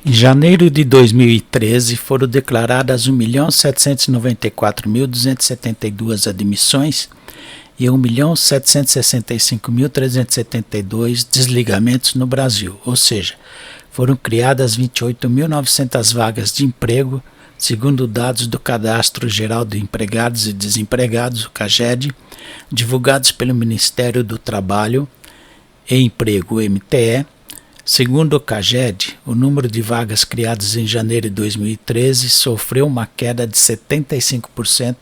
Em janeiro de 2013, foram declaradas 1.794.272 admissões e 1.765.372 desligamentos no Brasil, ou seja, foram criadas 28.900 vagas de emprego, segundo dados do Cadastro Geral de Empregados e Desempregados, o CAGED, divulgados pelo Ministério do Trabalho e Emprego, MTE. Segundo o CAGED, o número de vagas criadas em janeiro de 2013 sofreu uma queda de 75%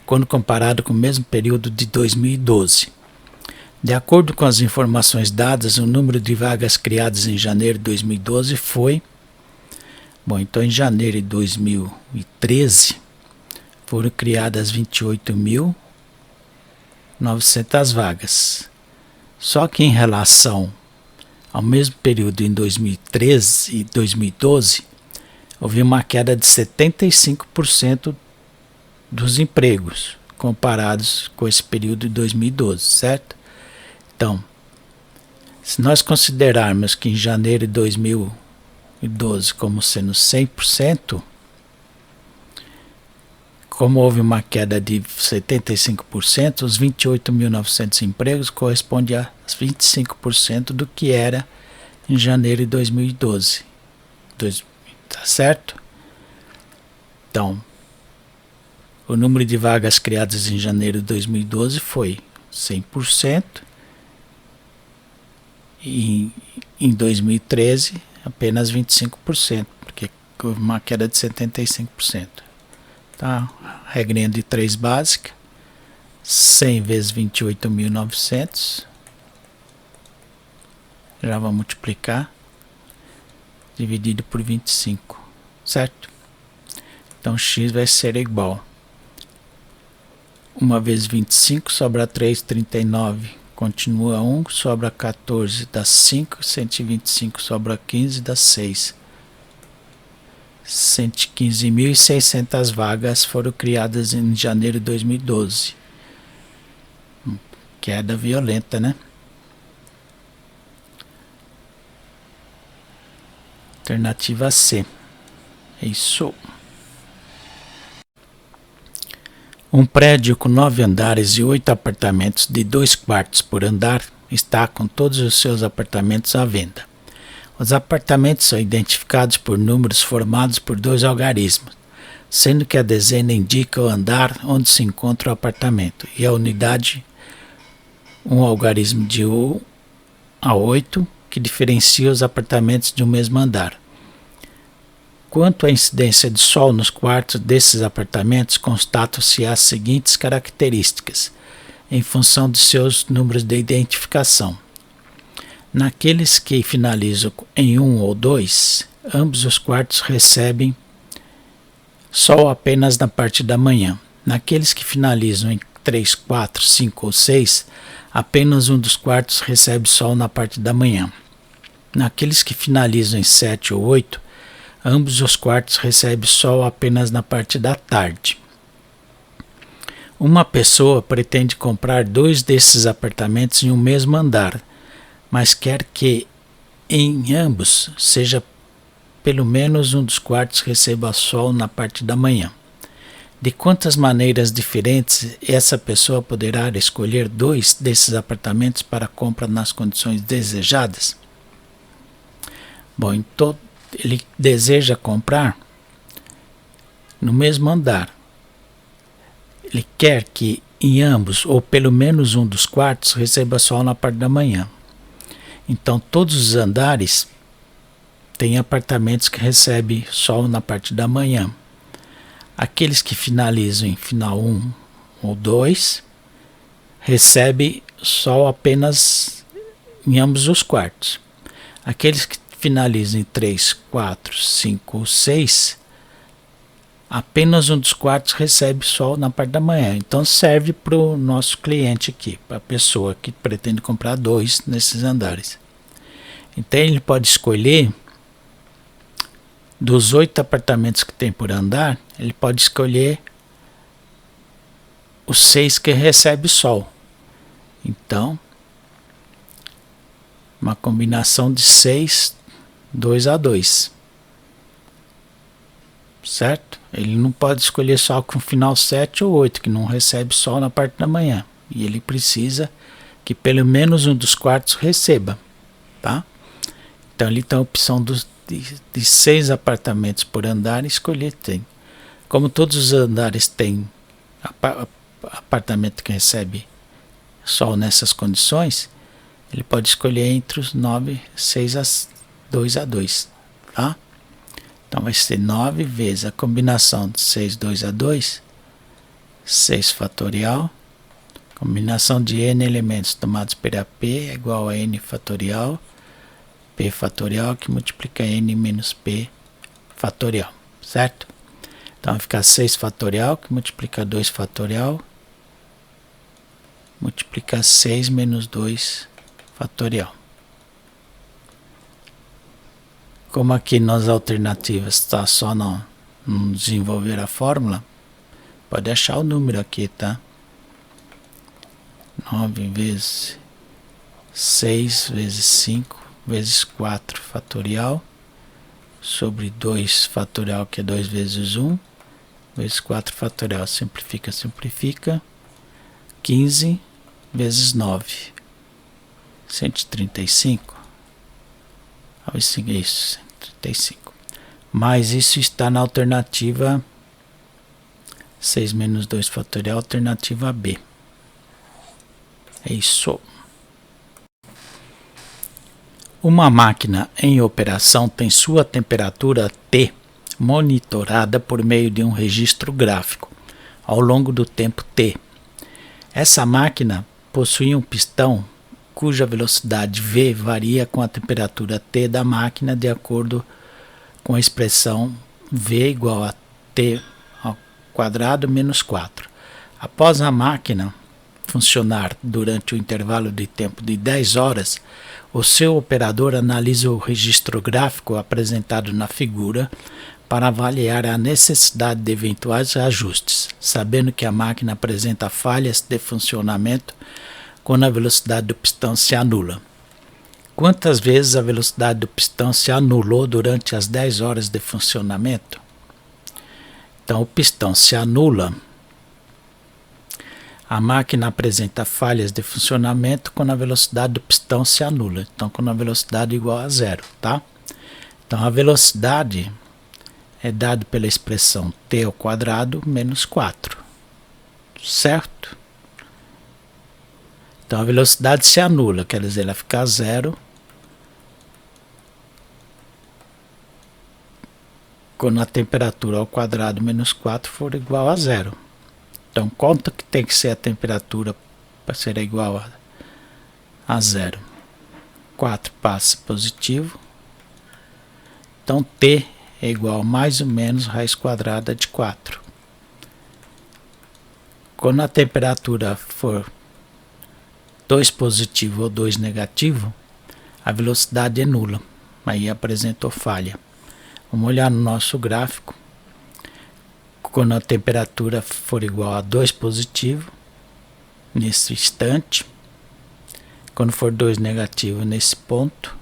quando comparado com o mesmo período de 2012. De acordo com as informações dadas, o número de vagas criadas em janeiro de 2012 foi... então em janeiro de 2013 foram criadas 28.900 vagas. Só que em relação ao mesmo período em 2013 e 2012, houve uma queda de 75% dos empregos comparados com esse período de 2012, certo? Então, se nós considerarmos que em janeiro de 2012 como sendo 100%, como houve uma queda de 75%, os 28.900 empregos correspondem a 25% do que era em janeiro de 2012. Tá certo? Então, o número de vagas criadas em janeiro de 2012 foi 100%. E em 2013, apenas 25%, porque houve uma queda de 75%. Tá? Regrinha de 3 básica, 100 vezes 28.900, já vou multiplicar, dividido por 25, certo? Então x vai ser igual, 1 vezes 25, sobra 3, 39, continua 1, sobra 14, dá 5, 125, sobra 15, dá 6. 115.600 vagas foram criadas em janeiro de 2012. Queda violenta, né? Alternativa C. É isso. Um prédio com 9 andares e 8 apartamentos de 2 quartos por andar está com todos os seus apartamentos à venda. Os apartamentos são identificados por números formados por 2 algarismos, sendo que a dezena indica o andar onde se encontra o apartamento e a unidade um algarismo de 1 a 8 que diferencia os apartamentos de um mesmo andar. Quanto à incidência de sol nos quartos desses apartamentos, constatam-se as seguintes características, em função de seus números de identificação. Naqueles que finalizam em 1 ou 2, ambos os quartos recebem sol apenas na parte da manhã. Naqueles que finalizam em 3, 4, 5 ou 6, apenas um dos quartos recebe sol na parte da manhã. Naqueles que finalizam em 7 ou 8, ambos os quartos recebem sol apenas na parte da tarde. Uma pessoa pretende comprar 2 desses apartamentos em um mesmo andar, mas quer que em ambos seja pelo menos um dos quartos receba sol na parte da manhã. De quantas maneiras diferentes essa pessoa poderá escolher 2 desses apartamentos para compra nas condições desejadas? Então ele deseja comprar no mesmo andar. Ele quer que em ambos, ou pelo menos um dos quartos, receba sol na parte da manhã. Então, todos os andares têm apartamentos que recebem sol na parte da manhã. Aqueles que finalizam em final 1 ou 2 recebem sol apenas em ambos os quartos. Aqueles que finalizam em 3, 4, 5 ou 6, apenas um dos quartos recebe sol na parte da manhã. Então serve para o nosso cliente aqui, para a pessoa que pretende comprar 2 nesses andares. Então ele pode escolher, dos 8 apartamentos que tem por andar, ele pode escolher os 6 que recebe sol. Então, uma combinação de 6, 2 a 2. certo? Ele não pode escolher só com final 7 ou 8, que não recebe sol na parte da manhã. E ele precisa que pelo menos um dos quartos receba, tá? Então ele tem a opção de 6 apartamentos por andar, escolher tem. Como todos os andares têm apartamento que recebe sol nessas condições, ele pode escolher entre os 9, 6 a 2 a 2, tá? Então vai ser 9 vezes a combinação de 6, 2 a 2, 6 fatorial, combinação de n elementos tomados pela p é igual a n fatorial, p fatorial que multiplica n menos p fatorial, certo? Então vai ficar 6 fatorial que multiplica 2 fatorial, multiplica 6 menos 2 fatorial. Como aqui nas alternativas está só não desenvolver a fórmula, pode achar o número aqui, tá? 9 vezes 6 vezes 5 vezes 4 fatorial sobre 2 fatorial, que é 2 vezes 1, vezes 4 fatorial. Simplifica, simplifica. 15 vezes 9, 135. Isso, 135. Mas isso está na alternativa 6 menos 2 fatorial, alternativa B. É isso. Uma máquina em operação tem sua temperatura T monitorada por meio de um registro gráfico ao longo do tempo T. Essa máquina possui um pistão cuja velocidade V varia com a temperatura T da máquina de acordo com a expressão V igual a T ao quadrado menos 4. Após a máquina funcionar durante o intervalo de tempo de 10 horas, o seu operador analisa o registro gráfico apresentado na figura para avaliar a necessidade de eventuais ajustes, sabendo que a máquina apresenta falhas de funcionamento quando a velocidade do pistão se anula. Quantas vezes a velocidade do pistão se anulou durante as 10 horas de funcionamento? Então o pistão se anula, a máquina apresenta falhas de funcionamento quando a velocidade do pistão se anula. Então quando a velocidade é igual a zero, tá? Então a velocidade é dada pela expressão t ao quadrado menos 4, certo? Então a velocidade se anula, quer dizer, ela fica a zero quando a temperatura ao quadrado menos 4 for igual a zero. Então quanto que tem que ser a temperatura para ser igual a zero? 4 passa positivo. Então T é igual a mais ou menos raiz quadrada de 4. Quando a temperatura for 2 positivo ou 2 negativo, a velocidade é nula. Aí apresentou falha. Vamos olhar no nosso gráfico. Quando a temperatura for igual a 2 positivo, nesse instante. Quando for 2 negativo, nesse ponto.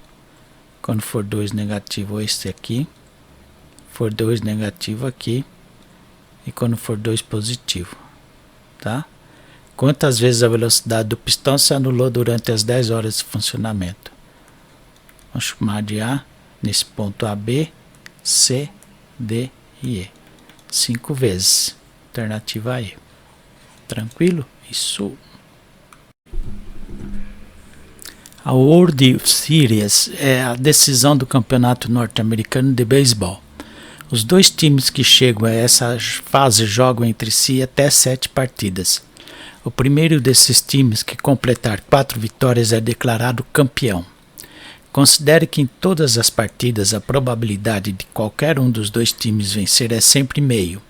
Quando for 2 negativo, esse aqui. For 2 negativo aqui. E quando for 2 positivo. Tá? Quantas vezes a velocidade do pistão se anulou durante as 10 horas de funcionamento? Vamos chamar de A, nesse ponto AB, C, D e E. 5 vezes. Alternativa E. Tranquilo? Isso. A World Series é a decisão do campeonato norte-americano de beisebol. Os dois times que chegam a essa fase jogam entre si até 7 partidas. O primeiro desses times que completar 4 vitórias é declarado campeão. Considere que em todas as partidas a probabilidade de qualquer um dos dois times vencer é sempre meio.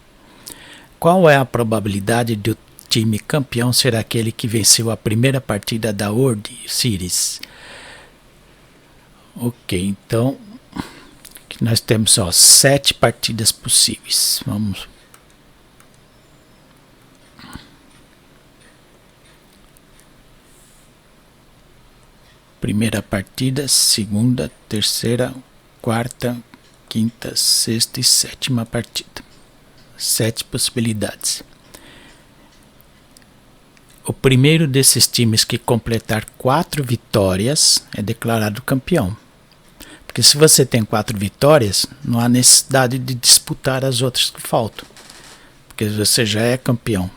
Qual é a probabilidade de o time campeão ser aquele que venceu a primeira partida da World Series? Ok, então nós temos 7 partidas possíveis. Vamos. Primeira partida, segunda, terceira, quarta, quinta, sexta e sétima partida. 7 possibilidades. O primeiro desses times que completar 4 vitórias é declarado campeão. Porque se você tem 4 vitórias, não há necessidade de disputar as outras que faltam. Porque você já é campeão.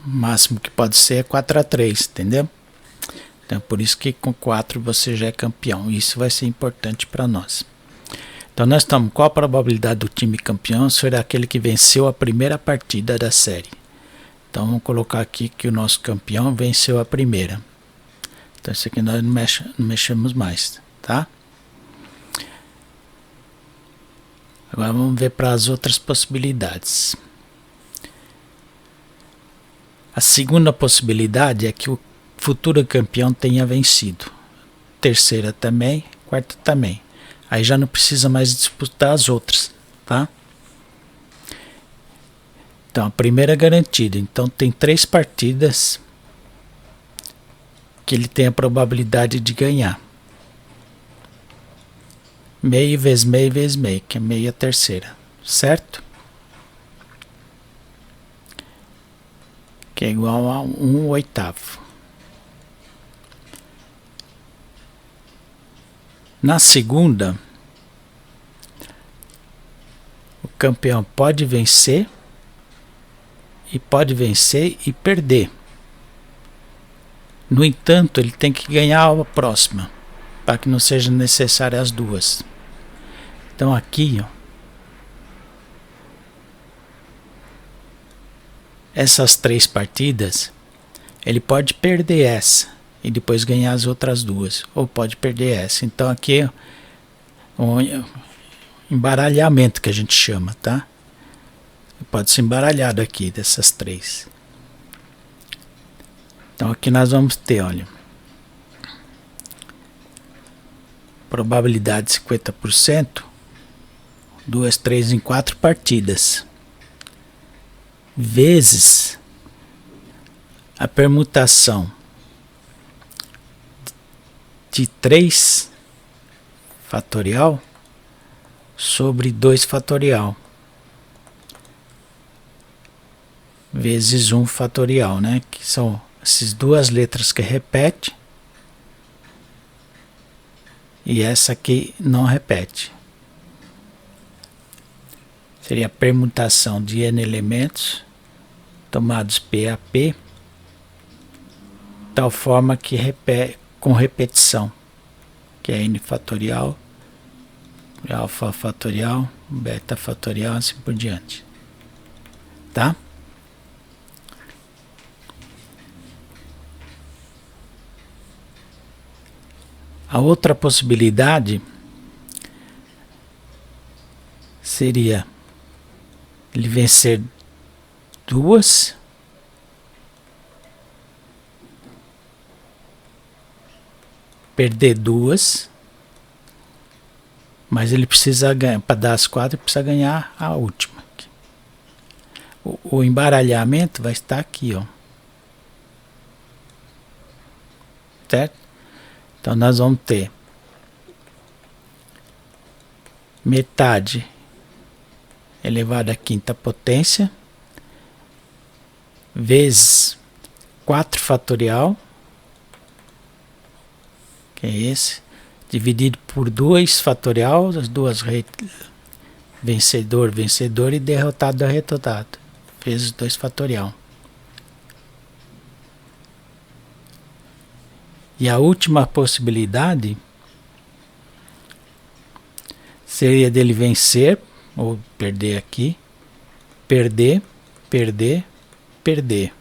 O máximo que pode ser é 4-3, entendeu? Então é por isso que com 4 você já é campeão. Isso vai ser importante para nós. Então nós estamos, qual a probabilidade do time campeão ser aquele que venceu a primeira partida da série? Então vamos colocar aqui que o nosso campeão venceu a primeira. Então isso aqui nós não mexemos mais, tá? Agora vamos ver para as outras possibilidades. A segunda possibilidade é que o futuro campeão tenha vencido. Terceira também, quarta também. Aí já não precisa mais disputar as outras, tá? Então, a primeira é garantida. Então, tem 3 partidas que ele tem a probabilidade de ganhar. Meio vezes meio vezes meio, que é meio a terceira, certo? Que é igual a 1/8. Na segunda, o campeão pode vencer e perder. No entanto, ele tem que ganhar a próxima, para que não sejam necessárias as duas. Então aqui, ó, essas 3 partidas, ele pode perder essa e depois ganhar as outras 2, ou pode perder essa. Então aqui é um embaralhamento que a gente chama, tá? Pode ser embaralhado aqui dessas 3. Então aqui nós vamos ter, olha, probabilidade 50%, 2, 3 em 4 partidas, vezes a permutação de 3 fatorial sobre 2 fatorial, vezes 1 fatorial, né? Que são essas 2 letras que repete e essa aqui não repete. Seria a permutação de n elementos tomados P a P, tal forma que com repetição, que é n fatorial, alfa fatorial, beta fatorial, assim por diante, tá? A outra possibilidade seria ele vencer 2, perder 2, mas ele precisa ganhar, para dar as 4, ele precisa ganhar a última. O embaralhamento vai estar aqui, ó. Certo? Então nós vamos ter metade elevado à 5ª potência vezes 4 fatorial, que é esse, dividido por 2 fatorial, as duas vencedor, vencedor e derrotado, derrotado, vezes 2 fatorial. E a última possibilidade seria dele vencer, ou perder aqui, perder, perder, perder.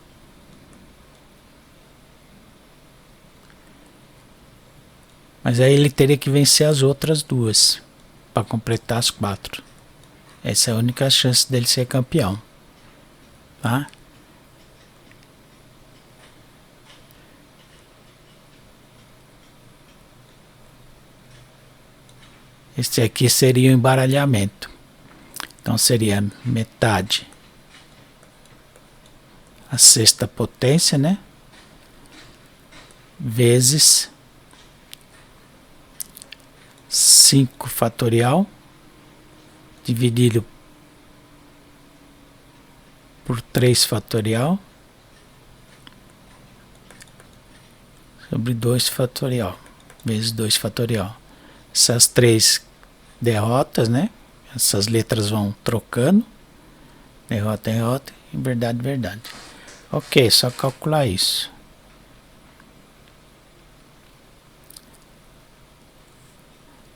Mas aí ele teria que vencer as outras 2 para completar as 4. Essa é a única chance dele ser campeão, tá? Este aqui seria o embaralhamento. Então seria metade a 6ª potência, né? Vezes 5 fatorial dividido por 3 fatorial sobre 2 fatorial vezes 2 fatorial. Essas 3 derrotas, né? Essas letras vão trocando. Derrota, derrota, e verdade, verdade. Ok, só calcular isso.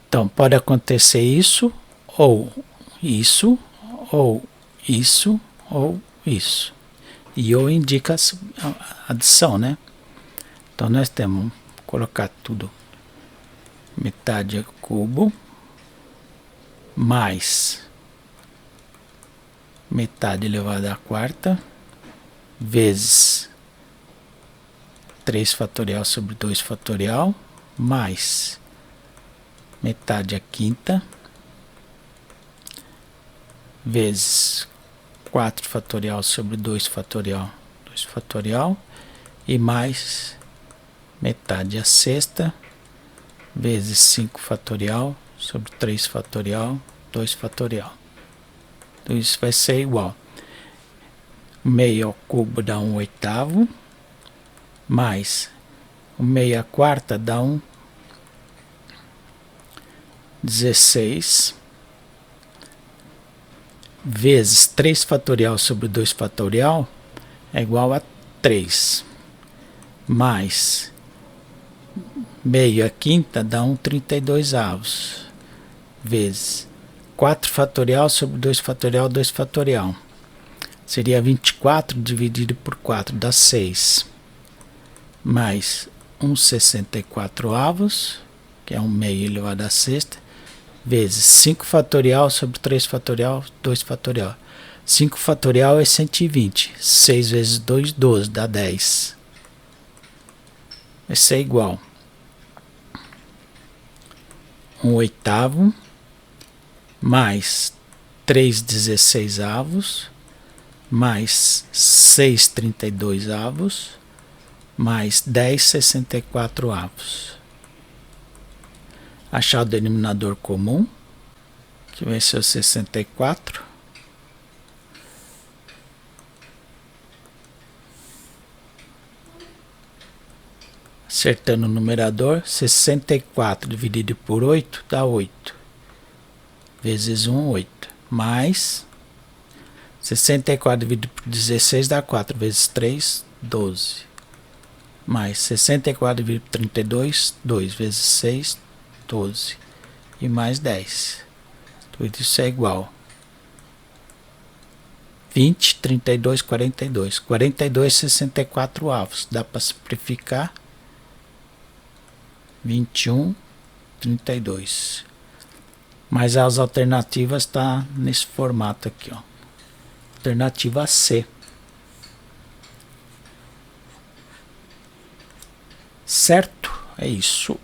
Então, pode acontecer isso, ou isso, ou isso, ou isso. E ou indica a adição, né? Então, nós temos que colocar tudo. Metade cubo mais metade elevado à quarta vezes 3 fatorial sobre 2 fatorial mais metade à quinta vezes 4 fatorial sobre 2 fatorial e mais metade à sexta vezes 5 fatorial sobre 3 fatorial, 2 fatorial. Então isso vai ser igual. Meio ao cubo dá 1/8, mais o meio à quarta dá 16, vezes 3 fatorial sobre 2 fatorial é igual a 3, mais meio à quinta dá 1/32, vezes 4 fatorial sobre 2 fatorial, 2 fatorial. Seria 24 dividido por 4, dá 6. Mais 1/64, que é 1 meio elevado à sexta, vezes 5 fatorial sobre 3 fatorial, 2 fatorial. 5 fatorial é 120. 6 vezes 2, 12, dá 10. Vai ser igual 1/8 mais 3/16 mais 6/32 mais 10/64. Achar o denominador comum, que vai ser o 64. Acertando o numerador, 64 dividido por 8 dá 8. Vezes 1, 8. Mais 64 dividido por 16 dá 4. Vezes 3, 12. Mais 64 dividido por 32, 2. Vezes 6, 12. E mais 10. Tudo isso é igual 20, 32, 42. 42, 64 avos. Dá para simplificar. 21, 32. Mas as alternativas estão nesse formato aqui, ó. Alternativa C. Certo? É isso.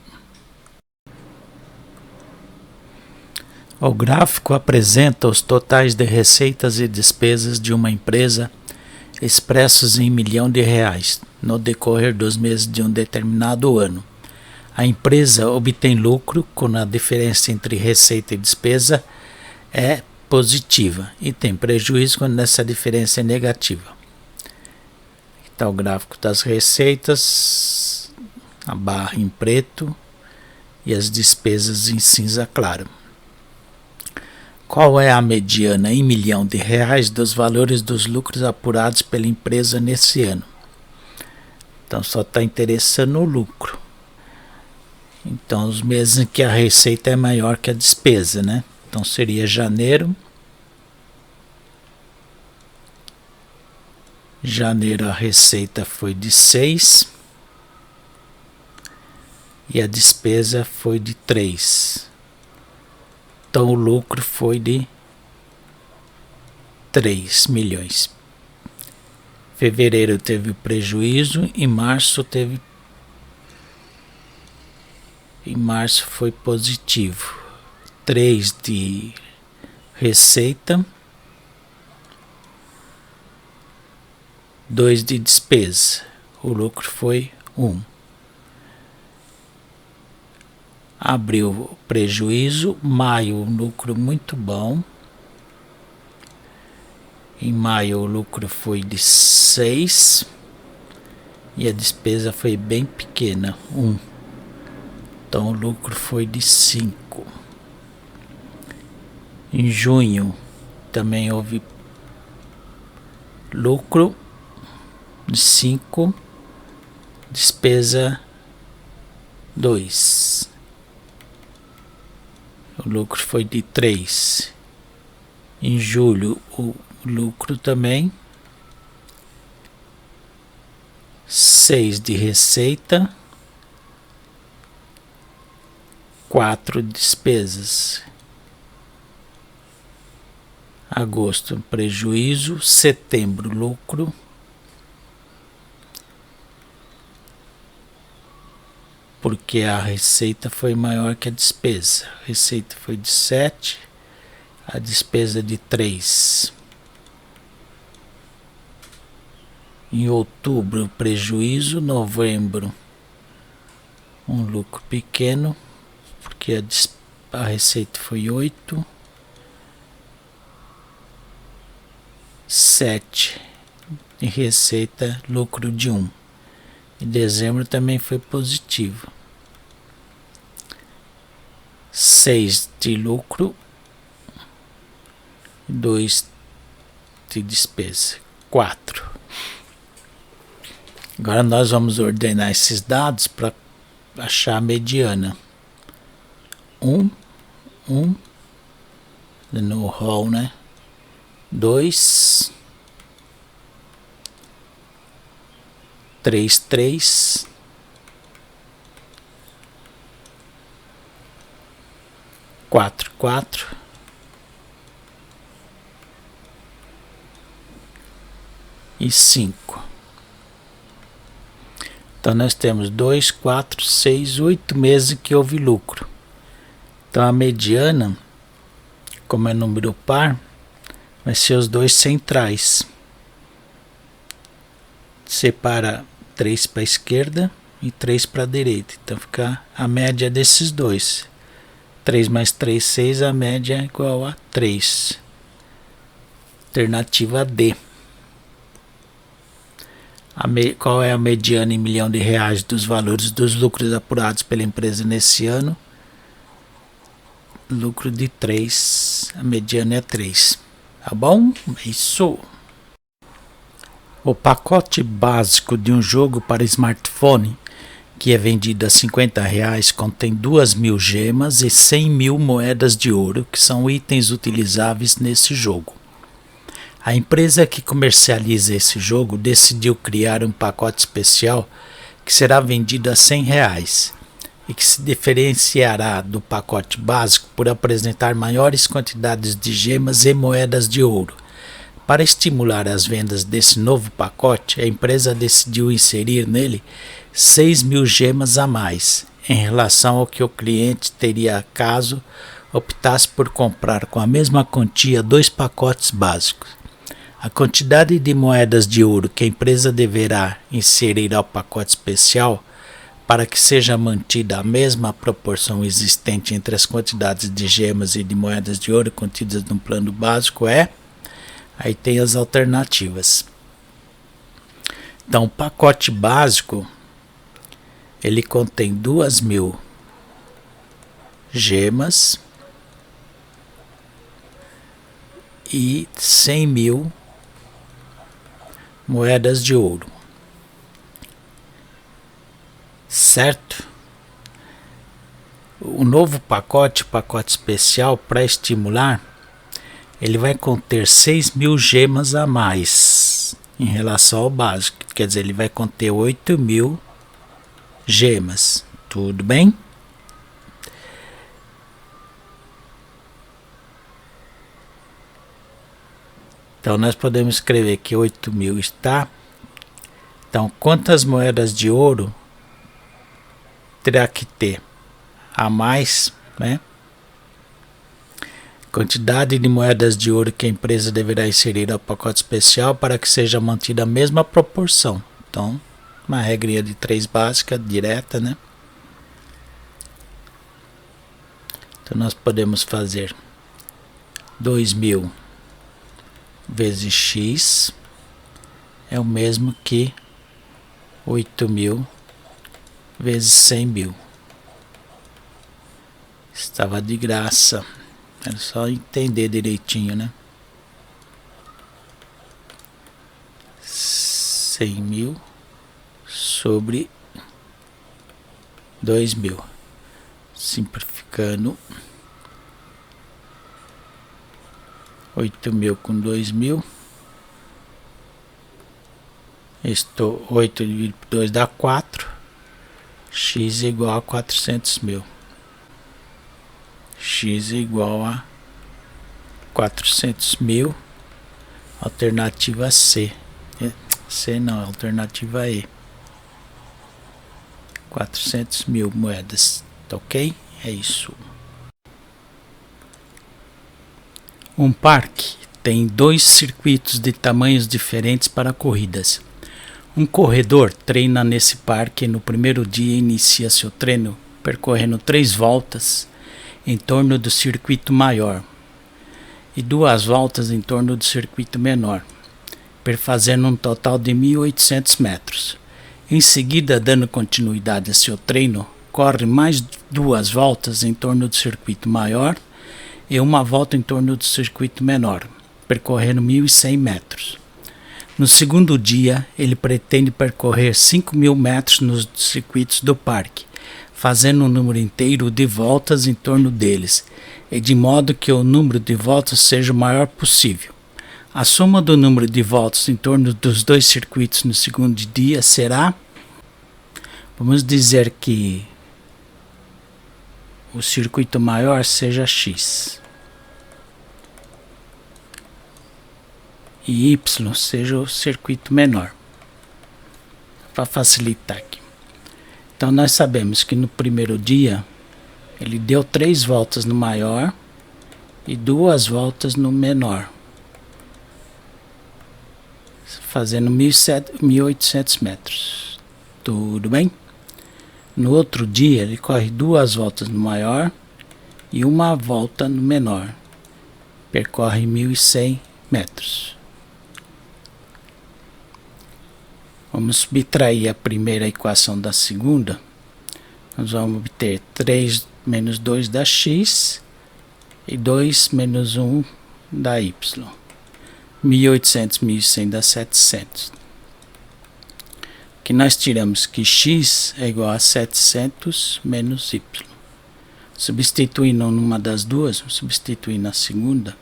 O gráfico apresenta os totais de receitas e despesas de uma empresa expressos em R$ 1.000.000 no decorrer dos meses de um determinado ano. A empresa obtém lucro quando a diferença entre receita e despesa é positiva e tem prejuízo quando essa diferença é negativa. Aqui está o gráfico das receitas, a barra em preto e as despesas em cinza claro. Qual é a mediana em R$ 1.000.000 dos valores dos lucros apurados pela empresa nesse ano? Então só está interessando o lucro. Então os meses em que a receita é maior que a despesa, né? Então seria janeiro. Janeiro a receita foi de 6 e a despesa foi de 3. Então o lucro foi de 3 milhões. Fevereiro teve prejuízo e março foi positivo. 3 de receita, 2 de despesa. O lucro foi 1. Abril prejuízo, maio lucro muito bom Em maio o lucro foi de 6 e a despesa foi bem pequena, 1. Então o lucro foi de 5. Em junho também houve lucro de 5, despesa 2. O lucro foi de 3. Em julho o lucro também 6 de receita, 4 despesas. Agosto prejuízo, setembro lucro, porque a receita foi maior que a despesa. A receita foi de 7, a despesa de 3. Em outubro prejuízo, novembro um lucro pequeno, porque a receita foi 8, 7 e receita lucro de 1. Em dezembro também foi positivo, 6 de lucro e 2 de despesa, 4. Agora nós vamos ordenar esses dados para achar a mediana. 1 no rol, né? 2, 3, 4 e 5. Então nós temos 2, 4, 6, 8 meses que houve lucro. Então a mediana, como é número par, vai ser os dois centrais. Separa 3 para a esquerda e 3 para a direita. Então fica a média desses dois. 3 mais 3, 6, a média é igual a 3. Alternativa D. Qual é a mediana em milhão de reais dos valores dos lucros apurados pela empresa nesse ano? Lucro de 3. A mediana é 3. Tá bom? É isso. O pacote básico de um jogo para smartphone, que é vendido a R$50, contém 2.000 gemas e 100.000 moedas de ouro, que são itens utilizáveis nesse jogo. A empresa que comercializa esse jogo decidiu criar um pacote especial que será vendido a R$100 e que se diferenciará do pacote básico por apresentar maiores quantidades de gemas e moedas de ouro. Para estimular as vendas desse novo pacote, a empresa decidiu inserir nele 6.000 gemas a mais, em relação ao que o cliente teria caso optasse por comprar com a mesma quantia 2 pacotes básicos. A quantidade de moedas de ouro que a empresa deverá inserir ao pacote especial para que seja mantida a mesma proporção existente entre as quantidades de gemas e de moedas de ouro contidas no plano básico é... Aí tem as alternativas. Então, o pacote básico, ele contém 2.000 gemas e 100.000 moedas de ouro. Certo? O novo pacote, pacote especial para estimular, ele vai conter 6.000 gemas a mais em relação ao básico. Quer dizer, ele vai conter 8.000 gemas. Tudo bem? Então, nós podemos escrever que 8.000 está. Então, quantas moedas de ouro terá que ter a mais, né? Quantidade de moedas de ouro que a empresa deverá inserir ao pacote especial para que seja mantida a mesma proporção. Então, uma regrinha de 3 básica, direta, né? Então, nós podemos fazer 2.000 vezes x é o mesmo que 8.000 vezes 100.000. Estava de graça. Era só entender direitinho, né? 100.000 sobre 2.000. Simplificando, 8.000 com 2.000. Estou 8 dividido por 2 dá 4. X igual a 400.000. X igual a 400.000. Alternativa C. C não, alternativa E. 400.000 moedas. Tá ok? É isso. Um parque tem 2 circuitos de tamanhos diferentes para corridas. Um corredor treina nesse parque e no primeiro dia inicia seu treino percorrendo 3 voltas em torno do circuito maior e 2 voltas em torno do circuito menor, perfazendo um total de 1.800 metros. Em seguida, dando continuidade a seu treino, corre mais 2 voltas em torno do circuito maior e 1 volta em torno do circuito menor, percorrendo 1.100 metros. No segundo dia, ele pretende percorrer 5.000 metros nos circuitos do parque, fazendo um número inteiro de voltas em torno deles, e de modo que o número de voltas seja o maior possível. A soma do número de voltas em torno dos 2 circuitos no segundo dia será, vamos dizer que o circuito maior seja x e y seja o circuito menor, para facilitar aqui. Então nós sabemos que no primeiro dia ele deu 3 voltas no maior e 2 voltas no menor, fazendo 1.800 metros. Tudo bem? No outro dia ele corre 2 voltas no maior e 1 volta no menor, percorre 1.100 metros. Vamos subtrair a primeira equação da segunda. Nós vamos obter 3 menos 2 dá x e 2 menos 1 dá y. 1.800, 1.100 dá 700. Que nós tiramos que x é igual a 700 menos y. Substituindo numa das duas, vamos substituir na segunda.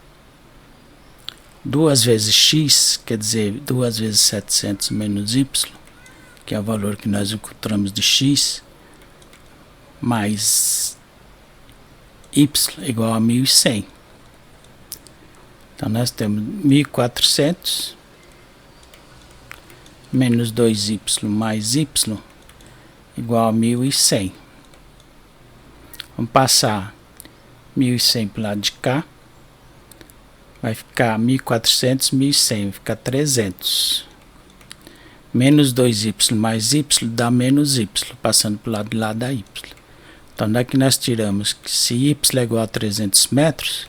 2 vezes x, quer dizer, 2 vezes 700 menos y, que é o valor que nós encontramos de x, mais y igual a 1.100. Então nós temos 1.400 menos 2y mais y igual a 1.100. Vamos passar 1.100 para o lado de cá. Vai ficar 1.400, 1.100, vai ficar 300. Menos 2y mais y dá menos y, passando para o lado de lá dá y. Então daqui nós tiramos que se y é igual a 300 metros,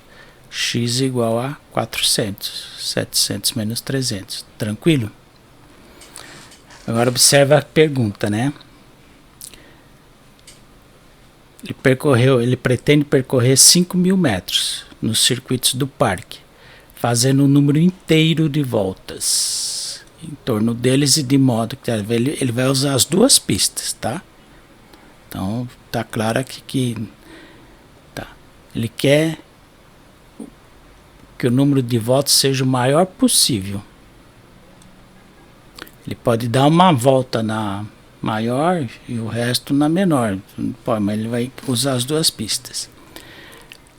x é igual a 400. 700 menos 300. Tranquilo? Agora observa a pergunta, né? Ele pretende percorrer 5.000 metros nos circuitos do parque, fazendo um número inteiro de voltas em torno deles e de modo que ele vai usar as 2 pistas, tá? Então tá claro aqui que ele quer que o número de voltas seja o maior possível. Ele pode dar uma volta na maior e o resto na menor, mas ele vai usar as 2 pistas.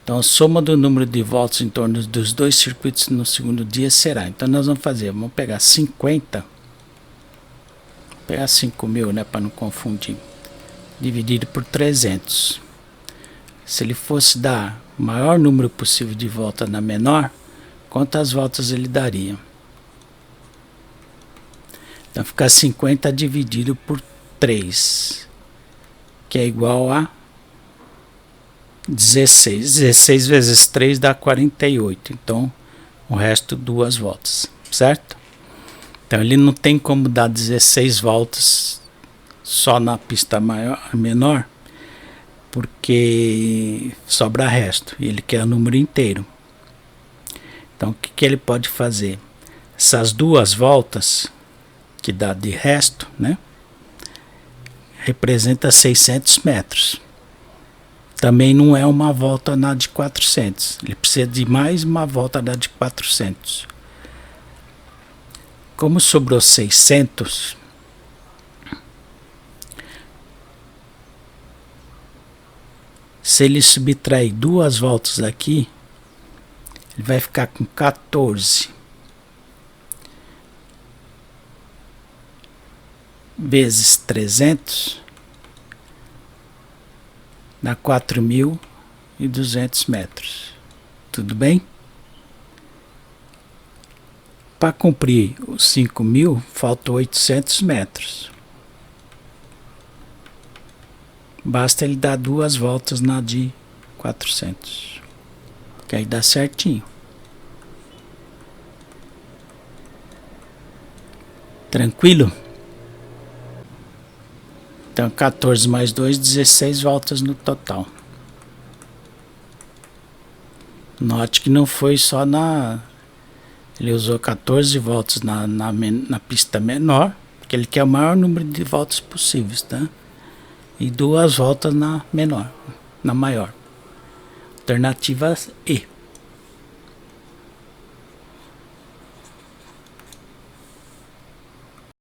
Então a soma do número de voltas em torno dos 2 circuitos no segundo dia será, então nós vamos pegar 50, vou pegar 5.000, né, para não confundir, dividido por 300. Se ele fosse dar o maior número possível de volta na menor, quantas voltas ele daria? Então fica 50 dividido por 3, que é igual a 16. 16 vezes 3 dá 48. Então o resto 2 voltas, certo? Então ele não tem como dar 16 voltas só na pista menor, porque sobra resto e ele quer o número inteiro. Então o que ele pode fazer? Essas 2 voltas que dá de resto, né, representa 600 metros. Também não é uma volta na de 400. Ele precisa de mais uma volta na de 400. Como sobrou 600, se ele subtrair 2 voltas aqui, ele vai ficar com 14 vezes 300 dá 4.200 metros. Tudo bem? Para cumprir os 5.000, faltam 800 metros. Basta ele dar 2 voltas na de 400, que aí dá certinho. Tranquilo? Então 14 mais 2, 16 voltas no total. Note que não foi só na... Ele usou 14 voltas na pista menor, porque ele quer o maior número de voltas possíveis, tá? E 2 voltas na menor, na maior. Alternativa E.